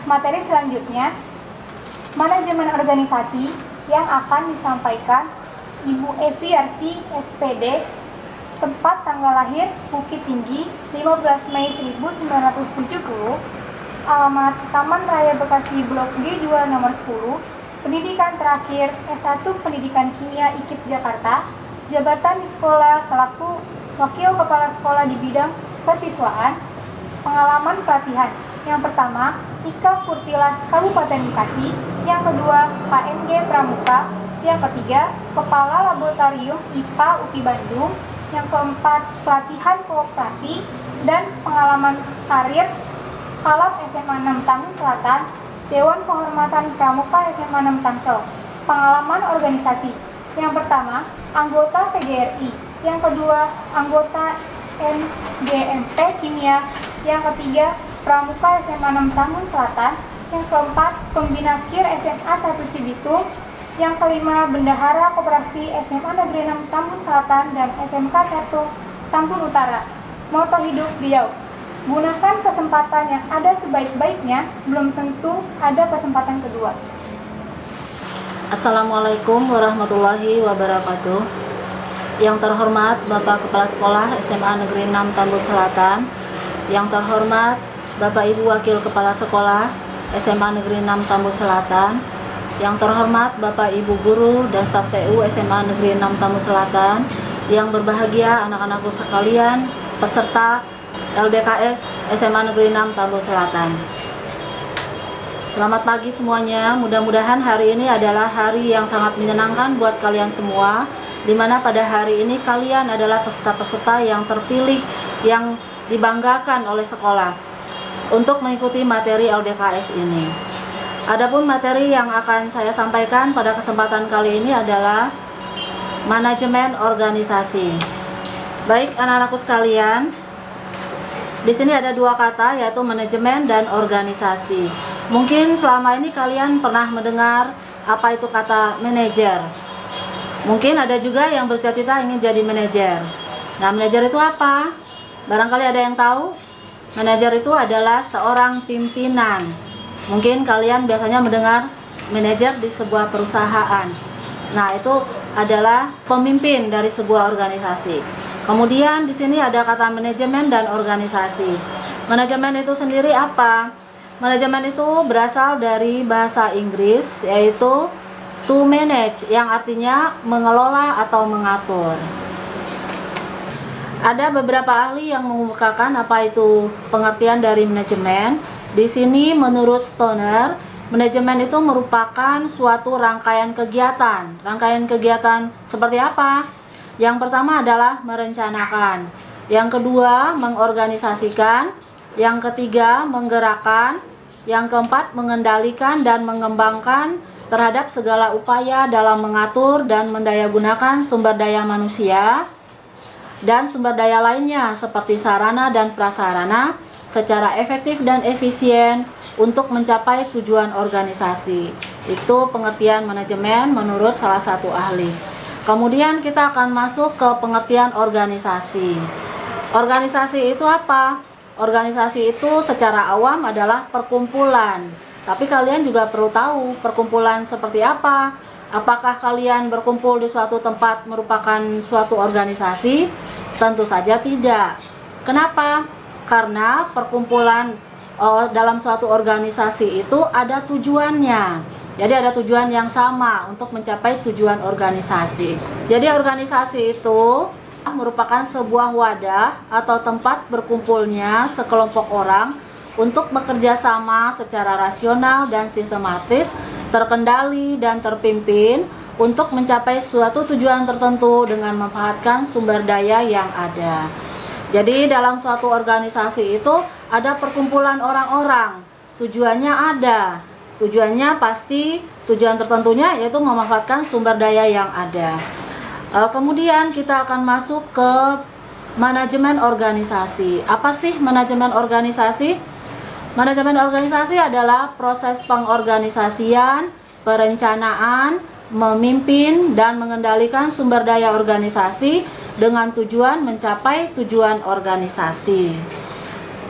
Materi selanjutnya, manajemen organisasi yang akan disampaikan Ibu Evi Yarsi, SPD, tempat tanggal lahir Bukit Tinggi, 15 Mei 1970, alamat Taman Raya Bekasi Blok G2 nomor 10, pendidikan terakhir S1 Pendidikan Kimia IKIP Jakarta, jabatan di sekolah selaku Wakil Kepala Sekolah di bidang kesiswaan, pengalaman pelatihan. Yang pertama, IKA Kurtilas Kabupaten Bekasi, yang kedua, KMG Pramuka, yang ketiga, Kepala Laboratorium IPA UPI Bandung, yang keempat, pelatihan kooperasi dan pengalaman karir Kalab SMA 6 Tamrin Selatan, Dewan Kehormatan Pramuka SMA 6 Tangsel. Pengalaman organisasi. Yang pertama, anggota PGRI, yang kedua, anggota NGMP Kimia, yang ketiga, Pramuka SMA 6 Tamrin Selatan, yang keempat, Pembina KIR SMA 1 Cibitung, yang kelima, Bendahara Koperasi SMA Negeri 6 Tambun Selatan dan SMK 1 Tambun Utara. Moto hidup beliau, gunakan kesempatan yang ada sebaik-baiknya, belum tentu ada kesempatan kedua. Assalamualaikum warahmatullahi wabarakatuh. Yang terhormat Bapak Kepala Sekolah SMA Negeri 6 Tambun Selatan, yang terhormat Bapak Ibu Wakil Kepala Sekolah SMA Negeri 6 Tambun Selatan, yang terhormat Bapak Ibu Guru dan staf TU SMA Negeri 6 Tambun Selatan, yang berbahagia anak-anakku sekalian, peserta LDKS SMA Negeri 6 Tambun Selatan. Selamat pagi semuanya, mudah-mudahan hari ini adalah hari yang sangat menyenangkan buat kalian semua, di mana pada hari ini kalian adalah peserta-peserta yang terpilih, yang dibanggakan oleh sekolah untuk mengikuti materi LDKS ini. Adapun materi yang akan saya sampaikan pada kesempatan kali ini adalah manajemen organisasi. Baik anak-anakku sekalian, di sini ada dua kata, yaitu manajemen dan organisasi. Mungkin selama ini kalian pernah mendengar apa itu kata manajer. Mungkin ada juga yang bercita-cita ingin jadi manajer. Nah, manajer itu apa? Barangkali ada yang tahu? Manajer itu adalah seorang pimpinan. Mungkin kalian biasanya mendengar manajer di sebuah perusahaan. Nah, itu adalah pemimpin dari sebuah organisasi. Kemudian di sini ada kata manajemen dan organisasi. Manajemen itu sendiri apa? Manajemen itu berasal dari bahasa Inggris, yaitu to manage, yang artinya mengelola atau mengatur. Ada beberapa ahli yang mengemukakan apa itu pengertian dari manajemen. Di sini menurut Stoner, manajemen itu merupakan suatu rangkaian kegiatan. Rangkaian kegiatan seperti apa? Yang pertama adalah merencanakan, yang kedua mengorganisasikan, yang ketiga menggerakkan, yang keempat mengendalikan dan mengembangkan terhadap segala upaya dalam mengatur dan mendayagunakan sumber daya manusia dan sumber daya lainnya seperti sarana dan prasarana secara efektif dan efisien untuk mencapai tujuan organisasi. Itu pengertian manajemen menurut salah satu ahli. Kemudian kita akan masuk ke pengertian organisasi. Organisasi itu apa? Organisasi itu secara awam adalah perkumpulan. Tapi kalian juga perlu tahu perkumpulan seperti apa. Apakah kalian berkumpul di suatu tempat merupakan suatu organisasi? Tentu saja tidak. Kenapa? Karena perkumpulan dalam suatu organisasi itu ada tujuannya. Jadi ada tujuan yang sama untuk mencapai tujuan organisasi. Jadi organisasi itu merupakan sebuah wadah atau tempat berkumpulnya sekelompok orang untuk bekerja sama secara rasional dan sistematis, terkendali dan terpimpin untuk mencapai suatu tujuan tertentu dengan memanfaatkan sumber daya yang ada. Jadi dalam suatu organisasi itu ada perkumpulan orang-orang, tujuannya ada, tujuannya pasti, tujuan tertentunya yaitu memanfaatkan sumber daya yang ada. Kemudian kita akan masuk ke manajemen organisasi. Apa sih manajemen organisasi? Manajemen organisasi adalah proses pengorganisasian, perencanaan, memimpin dan mengendalikan sumber daya organisasi dengan tujuan mencapai tujuan organisasi.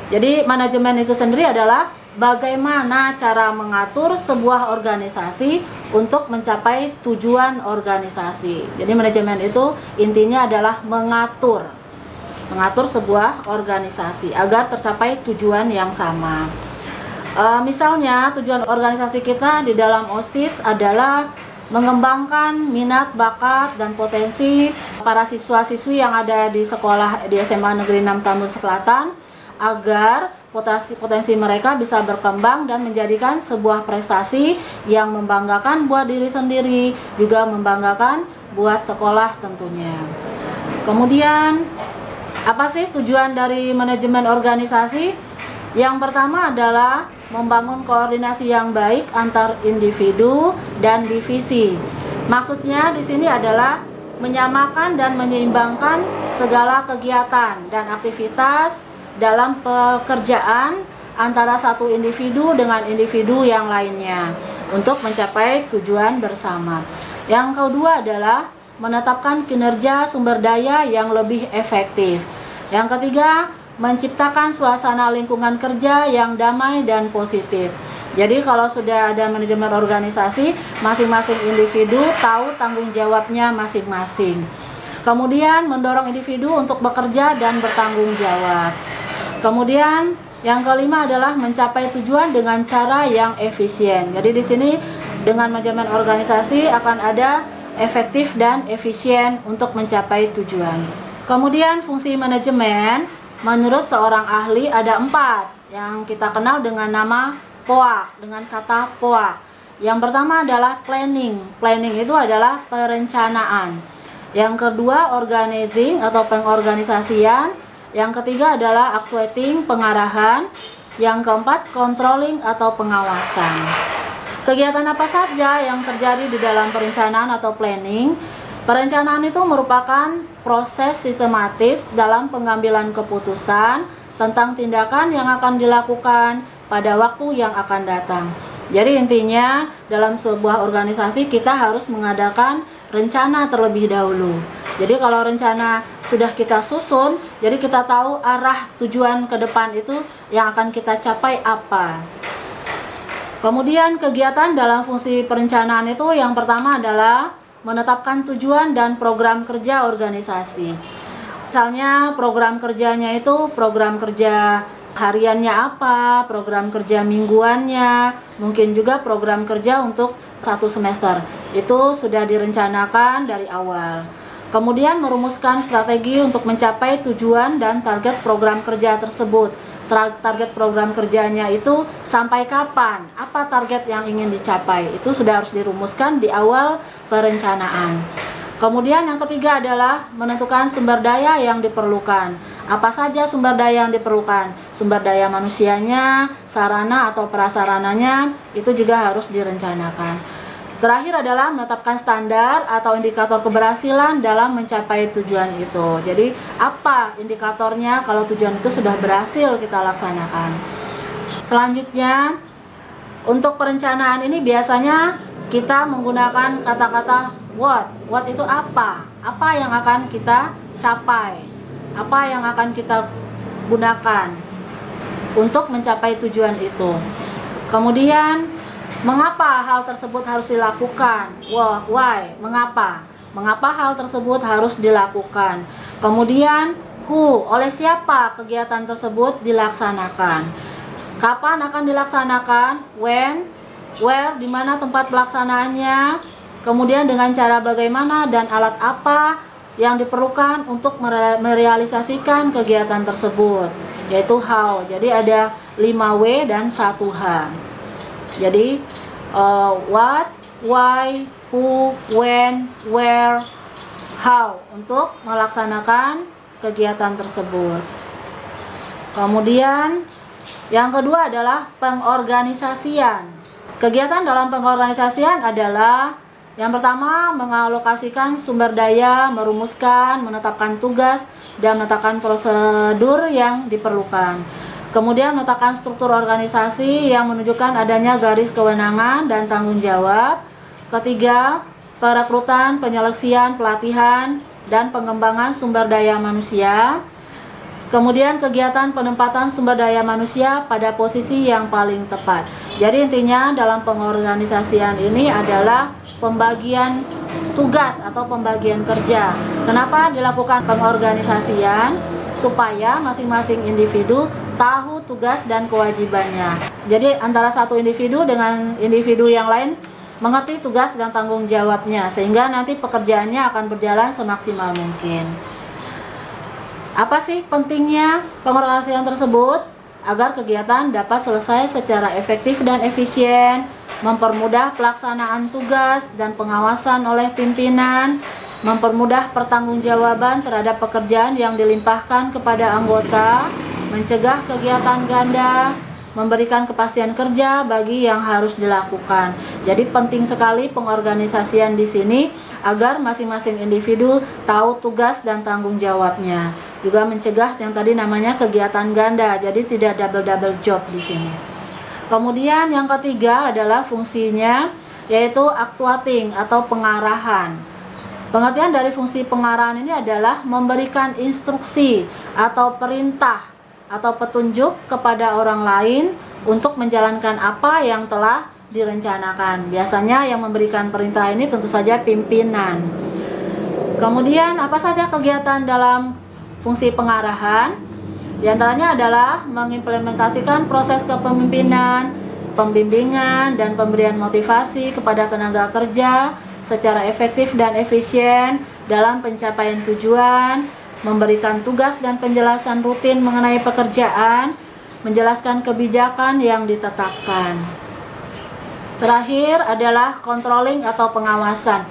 Jadi manajemen itu sendiri adalah bagaimana cara mengatur sebuah organisasi untuk mencapai tujuan organisasi. Jadi manajemen itu intinya adalah mengatur sebuah organisasi agar tercapai tujuan yang sama. Misalnya tujuan organisasi kita di dalam OSIS adalah mengembangkan minat, bakat, dan potensi para siswa-siswi yang ada di sekolah di SMA Negeri 6 Tambun Selatan agar potensi mereka bisa berkembang dan menjadikan sebuah prestasi yang membanggakan buat diri sendiri, juga membanggakan buat sekolah tentunya. Kemudian, apa sih tujuan dari manajemen organisasi? Yang pertama adalah membangun koordinasi yang baik antar individu dan divisi. Maksudnya di sini adalah menyamakan dan menyeimbangkan segala kegiatan dan aktivitas dalam pekerjaan antara satu individu dengan individu yang lainnya untuk mencapai tujuan bersama. Yang kedua adalah menetapkan kinerja sumber daya yang lebih efektif. Yang ketiga, menciptakan suasana lingkungan kerja yang damai dan positif. Jadi kalau sudah ada manajemen organisasi, masing-masing individu tahu tanggung jawabnya masing-masing. Kemudian mendorong individu untuk bekerja dan bertanggung jawab. Kemudian yang kelima adalah mencapai tujuan dengan cara yang efisien. Jadi di sini dengan manajemen organisasi akan ada efektif dan efisien untuk mencapai tujuan. Kemudian fungsi manajemen menurut seorang ahli ada 4 yang kita kenal dengan nama POAK, dengan kata POAK. Yang pertama adalah planning. Planning itu adalah perencanaan. Yang kedua organizing atau pengorganisasian. Yang ketiga adalah actuating, pengarahan. Yang keempat controlling atau pengawasan. Kegiatan apa saja yang terjadi di dalam perencanaan atau planning? Perencanaan itu merupakan proses sistematis dalam pengambilan keputusan tentang tindakan yang akan dilakukan pada waktu yang akan datang. Jadi intinya dalam sebuah organisasi kita harus mengadakan rencana terlebih dahulu. Jadi kalau rencana sudah kita susun, jadi kita tahu arah tujuan ke depan itu yang akan kita capai apa. Kemudian kegiatan dalam fungsi perencanaan itu yang pertama adalah menetapkan tujuan dan program kerja organisasi. Misalnya program kerjanya itu program kerja hariannya apa, program kerja mingguannya, mungkin juga program kerja untuk 1 semester. Itu sudah direncanakan dari awal. Kemudian merumuskan strategi untuk mencapai tujuan dan target program kerja tersebut. Target program kerjanya itu sampai kapan, apa target yang ingin dicapai, itu sudah harus dirumuskan di awal perencanaan. Kemudian yang ketiga adalah menentukan sumber daya yang diperlukan. Apa saja sumber daya yang diperlukan? Sumber daya manusianya, sarana atau prasarananya, itu juga harus direncanakan. Terakhir adalah menetapkan standar atau indikator keberhasilan dalam mencapai tujuan itu. Jadi apa indikatornya kalau tujuan itu sudah berhasil kita laksanakan. Selanjutnya, untuk perencanaan ini biasanya kita menggunakan kata-kata what. What itu apa? Apa yang akan kita capai? Apa yang akan kita gunakan untuk mencapai tujuan itu. Kemudian mengapa hal tersebut harus dilakukan? Why? Mengapa? Mengapa hal tersebut harus dilakukan? Kemudian who, oleh siapa kegiatan tersebut dilaksanakan? Kapan akan dilaksanakan? When, where, di mana tempat pelaksanaannya? Kemudian dengan cara bagaimana dan alat apa yang diperlukan untuk merealisasikan kegiatan tersebut, yaitu how. Jadi ada 5W dan 1H. Jadi what, why, who, when, where, how untuk melaksanakan kegiatan tersebut. Kemudian yang kedua adalah pengorganisasian. Kegiatan dalam pengorganisasian adalah yang pertama mengalokasikan sumber daya, merumuskan, menetapkan tugas, dan menetapkan prosedur yang diperlukan. Kemudian menetapkan struktur organisasi yang menunjukkan adanya garis kewenangan dan tanggung jawab. Ketiga, perekrutan, penyeleksian, pelatihan, dan pengembangan sumber daya manusia. Kemudian kegiatan penempatan sumber daya manusia pada posisi yang paling tepat. Jadi intinya dalam pengorganisasian ini adalah pembagian tugas atau pembagian kerja. Kenapa dilakukan pengorganisasian? Supaya masing-masing individu tahu tugas dan kewajibannya. Jadi antara satu individu dengan individu yang lain mengerti tugas dan tanggung jawabnya, sehingga nanti pekerjaannya akan berjalan semaksimal mungkin. Apa sih pentingnya pengorganisasian tersebut? Agar kegiatan dapat selesai secara efektif dan efisien, mempermudah pelaksanaan tugas dan pengawasan oleh pimpinan, mempermudah pertanggungjawaban terhadap pekerjaan yang dilimpahkan kepada anggota, mencegah kegiatan ganda, memberikan kepastian kerja bagi yang harus dilakukan. Jadi penting sekali pengorganisasian di sini agar masing-masing individu tahu tugas dan tanggung jawabnya. Juga mencegah yang tadi namanya kegiatan ganda, jadi tidak double job di sini. Kemudian yang ketiga adalah fungsinya, yaitu actuating atau pengarahan. Pengertian dari fungsi pengarahan ini adalah memberikan instruksi atau perintah atau petunjuk kepada orang lain untuk menjalankan apa yang telah direncanakan. Biasanya yang memberikan perintah ini tentu saja pimpinan. Kemudian apa saja kegiatan dalam fungsi pengarahan? Di antaranya adalah mengimplementasikan proses kepemimpinan, pembimbingan, dan pemberian motivasi kepada tenaga kerja secara efektif dan efisien dalam pencapaian tujuan, memberikan tugas dan penjelasan rutin mengenai pekerjaan, menjelaskan kebijakan yang ditetapkan. Terakhir adalah controlling atau pengawasan.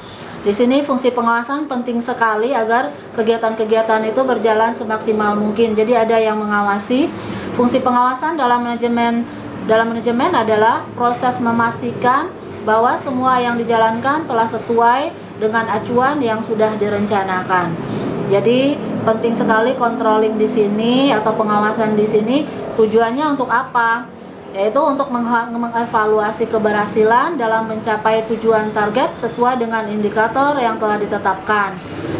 Di sini fungsi pengawasan penting sekali agar kegiatan-kegiatan itu berjalan semaksimal mungkin. Jadi ada yang mengawasi. Fungsi pengawasan dalam manajemen adalah proses memastikan bahwa semua yang dijalankan telah sesuai dengan acuan yang sudah direncanakan. Jadi penting sekali controlling di sini atau pengawasan di sini. Tujuannya untuk apa? Yaitu untuk mengevaluasi keberhasilan dalam mencapai tujuan target sesuai dengan indikator yang telah ditetapkan,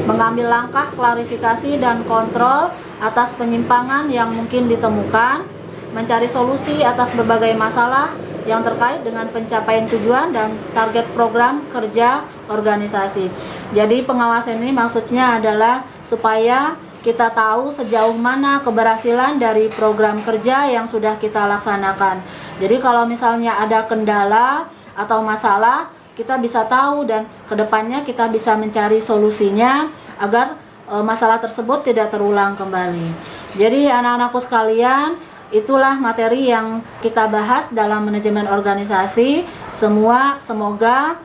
mengambil langkah klarifikasi dan kontrol atas penyimpangan yang mungkin ditemukan, mencari solusi atas berbagai masalah yang terkait dengan pencapaian tujuan dan target program kerja organisasi. Jadi pengawasan ini maksudnya adalah supaya kita tahu sejauh mana keberhasilan dari program kerja yang sudah kita laksanakan. Jadi kalau misalnya ada kendala atau masalah, kita bisa tahu dan kedepannya kita bisa mencari solusinya agar masalah tersebut tidak terulang kembali. Jadi anak-anakku sekalian, itulah materi yang kita bahas dalam manajemen organisasi. Semoga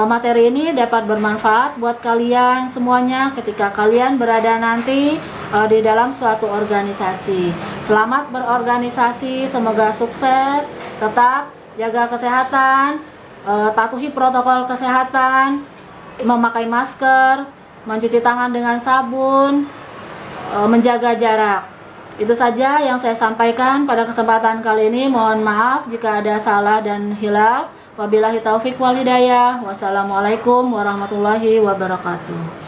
materi ini dapat bermanfaat buat kalian semuanya ketika kalian berada nanti di dalam suatu organisasi. Selamat berorganisasi, semoga sukses, tetap jaga kesehatan, patuhi protokol kesehatan, memakai masker, mencuci tangan dengan sabun, menjaga jarak. Itu saja yang saya sampaikan pada kesempatan kali ini. Mohon maaf jika ada salah dan hilaf. Wabillahi taufik wal hidayah. Wassalamualaikum warahmatullahi wabarakatuh.